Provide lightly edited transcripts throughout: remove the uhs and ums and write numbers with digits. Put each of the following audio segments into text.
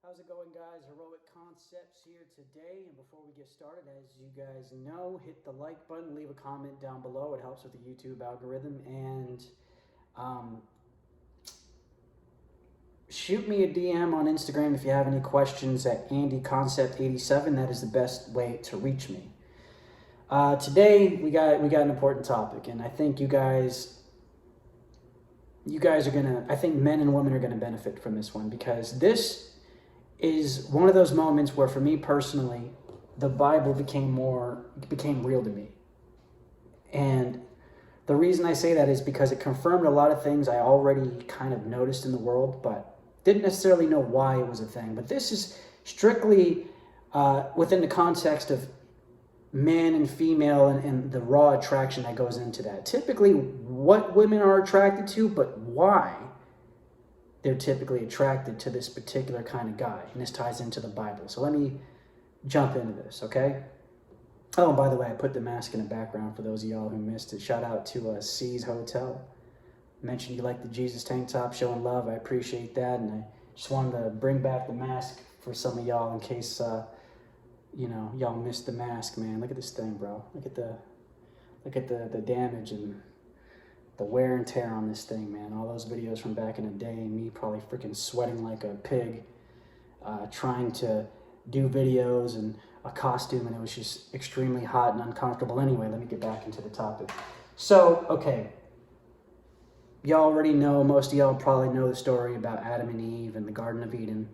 How's it going, guys? Heroic Concepts here today. And before we get started, as you guys know, hit the like button, leave a comment down below. It helps with the YouTube algorithm. And um, shoot me a DM on Instagram if you have any questions at AndyConcept87. That is the best way to reach me. Today we got an important topic, and I think you guys are gonna. I think men and women are gonna benefit from this one, because this is one of those moments where, for me personally, the Bible became real to me. And the reason I say that is because it confirmed a lot of things I already kind of noticed in the world, but didn't necessarily know why it was a thing. But this is strictly within the context of man and female, and the raw attraction that goes into that. Typically what women are attracted to, but why they're typically attracted to this particular kind of guy. And this ties into the Bible. So let me jump into this, okay? Oh, and by the way, I put the mask in the background for those of y'all who missed it. Shout out to C's Hotel. Mentioned you like the Jesus tank top, showing love. I appreciate that. And I just wanted to bring back the mask for some of y'all in case, y'all missed the mask, man. Look at this thing, bro. Look at the damage and the wear and tear on this thing, man. All those videos from back in the day, and me probably freaking sweating like a pig, trying to do videos and a costume, and it was just extremely hot and uncomfortable. Anyway, let me get back into the topic. So, okay, y'all already know, most of y'all probably know the story about Adam and Eve and the Garden of Eden.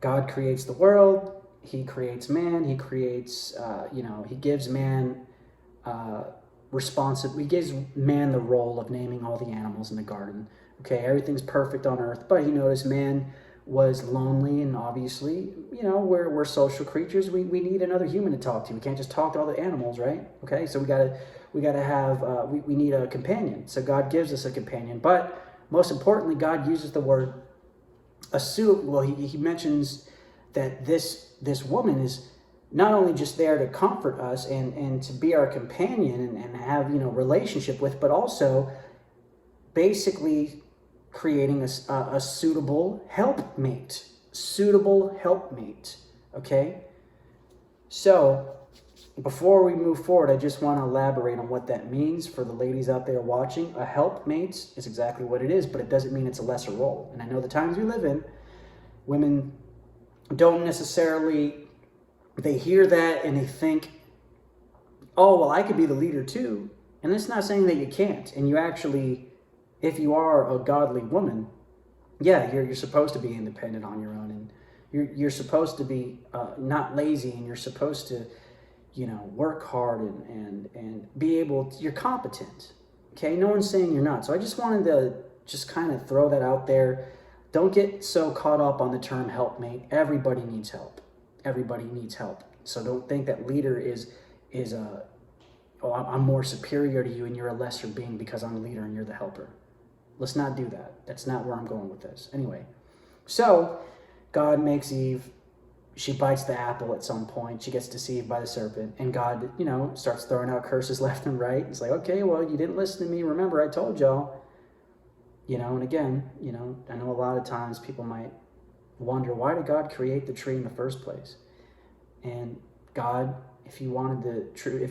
God creates the world, he creates man, he creates, he gives man he gives man the role of naming all the animals in the garden. Okay, everything's perfect on earth, but he noticed man was lonely, and obviously, we're social creatures. We need another human to talk to. We can't just talk to all the animals, right? Okay, so we gotta have we need a companion. So God gives us a companion, but most importantly, God uses the word well, he mentions that this woman is not only just there to comfort us and to be our companion and have, relationship with, but also basically creating a suitable helpmate, okay? So before we move forward, I just want to elaborate on what that means for the ladies out there watching. A helpmate is exactly what it is, but it doesn't mean it's a lesser role. And I know the times we live in, women don't necessarily, they hear that and they think, oh, well, I could be the leader too. And it's not saying that you can't. And you actually, if you are a godly woman, yeah, you're supposed to be independent on your own, and you're supposed to be not lazy, and you're supposed to, work hard and be able to, you're competent. Okay, no one's saying you're not. So I just wanted to just kind of throw that out there. Don't get so caught up on the term helpmate. Everybody needs help. Everybody needs help. So don't think that leader is I'm more superior to you and you're a lesser being because I'm the leader and you're the helper. Let's not do that. That's not where I'm going with this. Anyway, so God makes Eve. She bites the apple at some point. She gets deceived by the serpent, and God, starts throwing out curses left and right. It's like, okay, well, you didn't listen to me. Remember, I told y'all. And again, I know a lot of times people might wonder, why did God create the tree in the first place? And God, if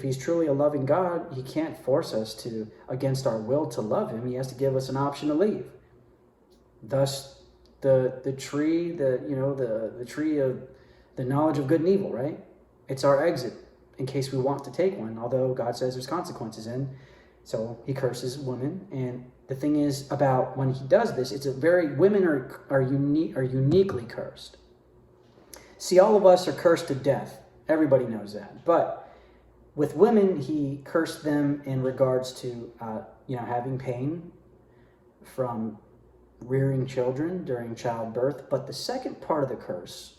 he's truly a loving God, he can't force us to, against our will, to love him. He has to give us an option to leave. Thus, the tree, the tree of the knowledge of good and evil, right? It's our exit in case we want to take one, although God says there's consequences in. So he curses women, and the thing is about when he does this, women are uniquely cursed. See, all of us are cursed to death. Everybody knows that. But with women, he cursed them in regards to, having pain from rearing children during childbirth. But the second part of the curse,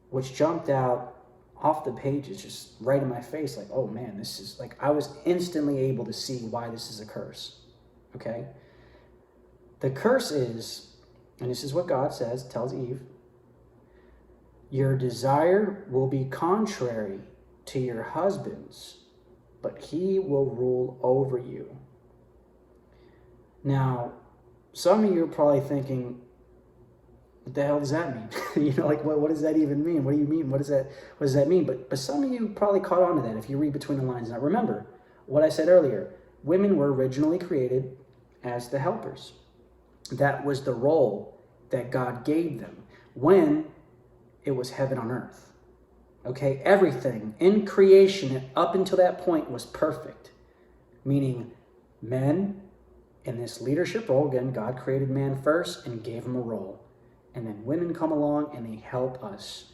which jumped out off the pages, just right in my face, like, oh man, this is like, I was instantly able to see why this is a curse. Okay? The curse is, and this is what God says, tells Eve, your desire will be contrary to your husband's, but he will rule over you. Now, some of you are probably thinking, What the hell does that mean? Like what does that even mean? What do you mean? What does that mean? But some of you probably caught on to that if you read between the lines. Now remember what I said earlier. Women were originally created as the helpers. That was the role that God gave them when it was heaven on earth. Okay, everything in creation up until that point was perfect, meaning men in this leadership role. Again, God created man first and gave him a role. And then women come along and they help us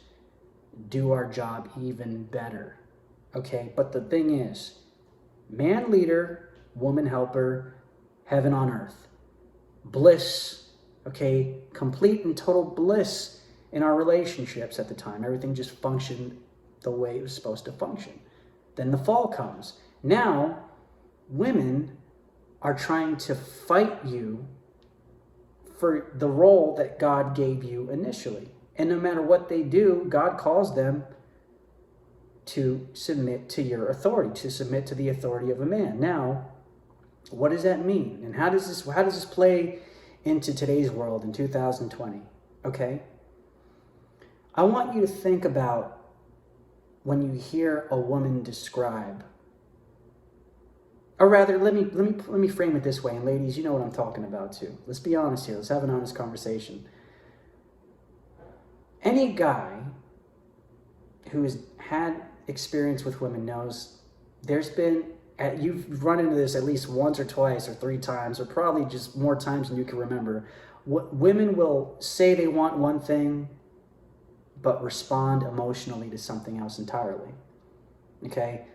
do our job even better. Okay, but the thing is, man leader, woman helper, heaven on earth. Bliss, okay, complete and total bliss in our relationships at the time. Everything just functioned the way it was supposed to function. Then the fall comes. Now, women are trying to fight you for the role that God gave you initially. And no matter what they do, God calls them to submit to your authority, to submit to the authority of a man. Now, what does that mean? And how does this play into today's world in 2020? Okay? I want you to think about when you hear a woman describe, or rather, let me frame it this way, and ladies, you know what I'm talking about too. Let's be honest here. Let's have an honest conversation. Any guy who has had experience with women knows you've run into this at least once or twice or 3 times, or probably just more times than you can remember. Women will say they want one thing, but respond emotionally to something else entirely. Okay?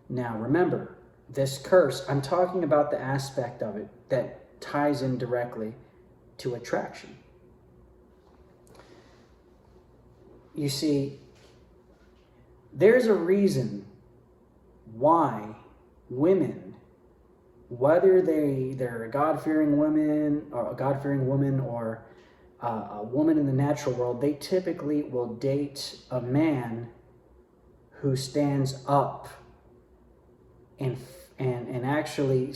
Now, remember, this curse, I'm talking about the aspect of it that ties in directly to attraction. You see, there's a reason why women, whether they're a God-fearing woman or a woman in the natural world, they typically will date a man who stands up and actually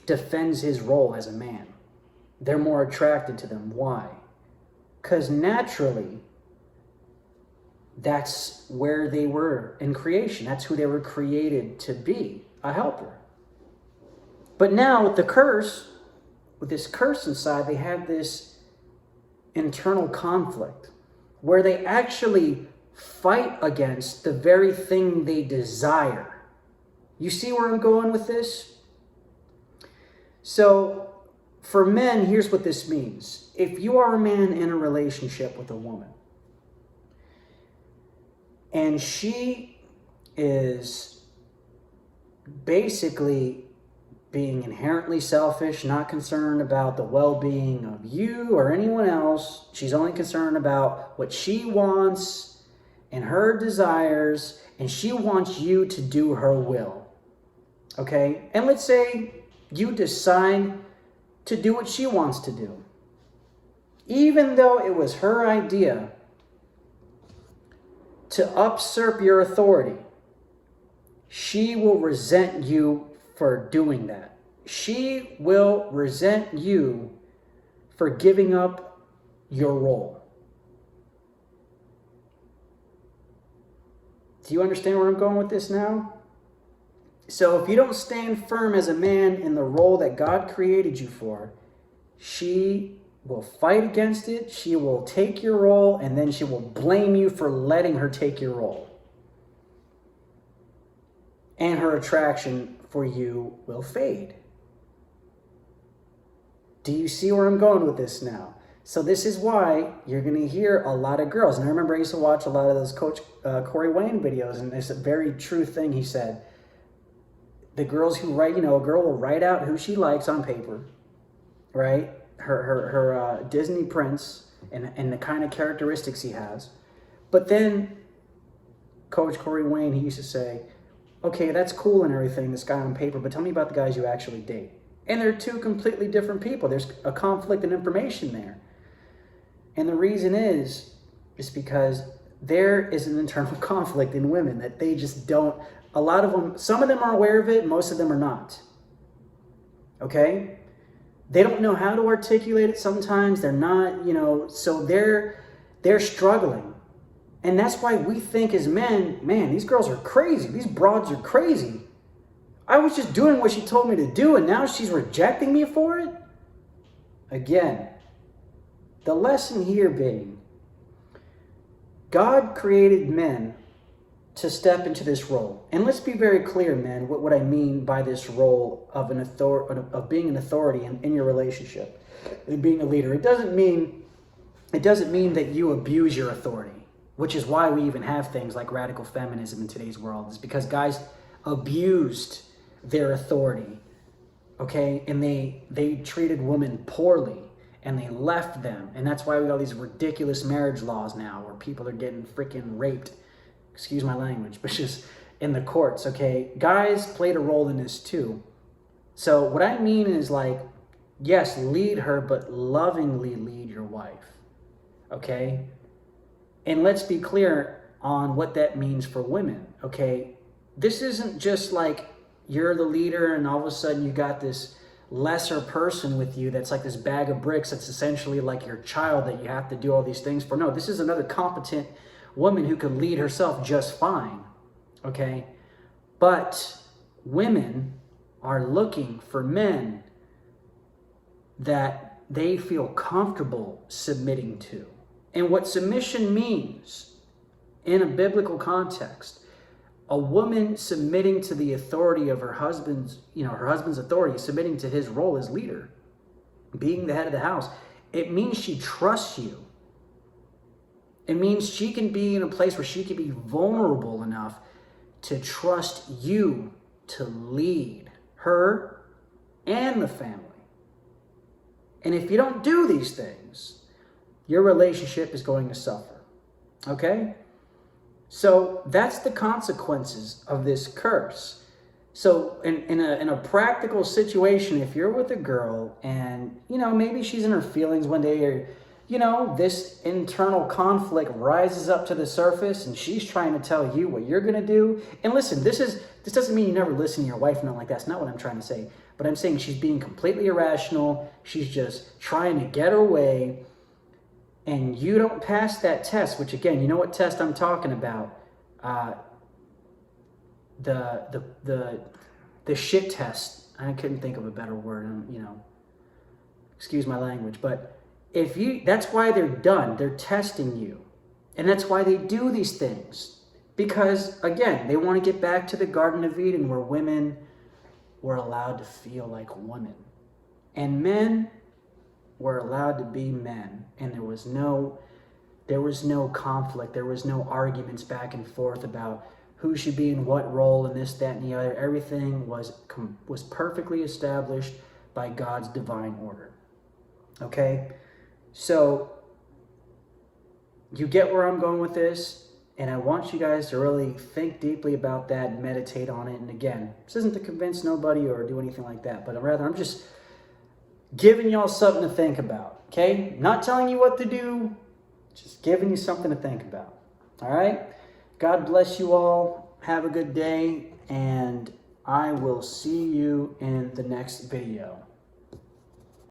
defends his role as a man. They're more attracted to them. Why? Because naturally, that's where they were in creation. That's who they were created to be, a helper. But now with this curse inside, they have this internal conflict where they actually fight against the very thing they desire. You see where I'm going with this? So, for men, here's what this means. If you are a man in a relationship with a woman, and she is basically being inherently selfish, not concerned about the well-being of you or anyone else, she's only concerned about what she wants and her desires, and she wants you to do her will. Okay? And let's say you decide to do what she wants to do. Even though it was her idea to usurp your authority, she will resent you for doing that. She will resent you for giving up your role. Do you understand where I'm going with this now? So if you don't stand firm as a man in the role that God created you for, she will fight against it, she will take your role, and then she will blame you for letting her take your role. And her attraction for you will fade. Do you see where I'm going with this now? So this is why you're going to hear a lot of girls. And I remember I used to watch a lot of those Coach Corey Wayne videos, and it's a very true thing he said. The girls who write, a girl will write out who she likes on paper, right? Her Disney prince and the kind of characteristics he has. But then Coach Corey Wayne, he used to say, okay, that's cool and everything, this guy on paper, but tell me about the guys you actually date. And they're 2 completely different people. There's a conflict in information there. And the reason is because there is an internal conflict in women that they just don't, a lot of them, some of them are aware of it, most of them are not. Okay? They don't know how to articulate it sometimes. They're not, so they're struggling. And that's why we think as men, man, these girls are crazy. These broads are crazy. I was just doing what she told me to do, and now she's rejecting me for it? Again, the lesson here being, God created men to step into this role. And let's be very clear, men, what I mean by this role of being an authority in your relationship and being a leader. It doesn't mean that you abuse your authority, which is why we even have things like radical feminism in today's world. It's because guys abused their authority, okay? And they treated women poorly, and they left them. And that's why we got all these ridiculous marriage laws now where people are getting freaking raped, excuse my language, but just in the courts, okay? Guys played a role in this too. So what I mean is, like, yes, lead her, but lovingly lead your wife, okay? And let's be clear on what that means for women, okay? This isn't just like you're the leader and all of a sudden you got this lesser person with you that's like this bag of bricks that's essentially like your child that you have to do all these things for. No, this is another competent woman who can lead herself just fine, okay? But women are looking for men that they feel comfortable submitting to. And what submission means in a biblical context, a woman submitting to the authority of her husband's authority, submitting to his role as leader, being the head of the house, it means she trusts you. It means she can be in a place where she can be vulnerable enough to trust you to lead her and the family. And if you don't do these things, your relationship is going to suffer, okay? So that's the consequences of this curse. So in a practical situation, if you're with a girl and, maybe she's in her feelings one day, or, this internal conflict rises up to the surface and she's trying to tell you what you're going to do. And listen, this doesn't mean you never listen to your wife, nothing like that. That's not what I'm trying to say. But I'm saying she's being completely irrational. She's just trying to get her way. And you don't pass that test, which again, you know what test I'm talking about? The shit test. I couldn't think of a better word, excuse my language. But that's why they're done. They're testing you. And that's why they do these things. Because again, they want to get back to the Garden of Eden where women were allowed to feel like women. And men were allowed to be men, and there was no conflict, there was no arguments back and forth about who should be in what role and this, that, and the other. Everything was perfectly established by God's divine order. Okay? So you get where I'm going with this, and I want you guys to really think deeply about that and meditate on it. And again, this isn't to convince nobody or do anything like that, but rather I'm just giving y'all something to think about, okay? Not telling you what to do, just giving you something to think about, all right? God bless you all. Have a good day, and I will see you in the next video.